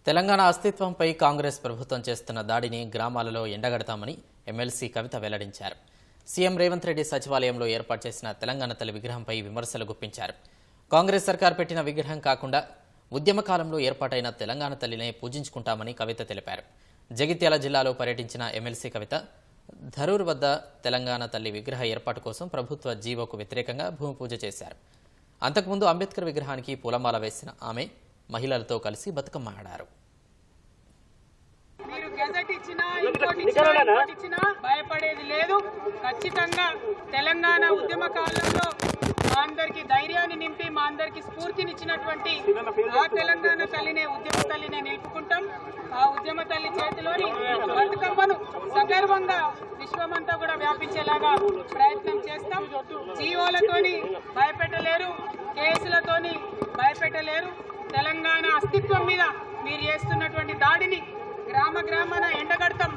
తెలంగాణ అస్తిత్వంపై కాంగ్రెస్ ప్రభుత్వం చేస్తున్న దాడిని గ్రామాలలో ఎండగడతామని ఎమ్మెల్సీ కవిత వెల్లడించారు. సీఎం రేవంత్ రెడ్డి సచివాలయంలో ఏర్పాటు చేసిన తెలంగాణ తల్లి విగ్రహంపై విమర్శలు గుప్పించారు. కాంగ్రెస్ సర్కార్ పెట్టిన విగ్రహం కాకుండా ఉద్యమ కాలంలో ఏర్పాటైన తెలంగాణ తల్లినే పూజించుకుంటామని కవిత తెలిపారు. జగిత్యాల జిల్లాలో పర్యటించిన ఎమ్మెల్సీ కవిత ధరూర్ వద్ద తెలంగాణ తల్లి విగ్రహ ఏర్పాటు కోసం ప్రభుత్వ జీవోకు వ్యతిరేకంగా భూమి పూజ చేశారు. అంతకుముందు అంబేద్కర్ విగ్రహానికి పూలమాల వేసిన ఆమె మహిళలతో కలిసి బతుకమ్మ ఆడారు. మీరు గెజెట్ ఇచ్చినా ఇచ్చినా భయపడేది లేదు. ఖచ్చితంగా తెలంగాణ ఉద్యమ కాలంలో మా అందరికి ధైర్యాన్ని నింపి మా అందరికి స్ఫూర్తినిచ్చినటువంటి ఆ తెలంగాణ తల్లినే ఉద్యమ తల్లినే నిలుపుకుంటాం. ఆ ఉద్యమ తల్లి చేతిలోని బతుకమ్మను సగర్వంగా విశ్వమంతా కూడా వ్యాపించేలాగా ప్రయత్నం చేస్తాం. జీవోలతోని భయపెట్టలేరు, కేసులతోని భయపెట్టలేరు. తెలంగాణ అస్తిత్వం మీద మీరు చేస్తున్నటువంటి దాడిని గ్రామాన ఎండగడతాం.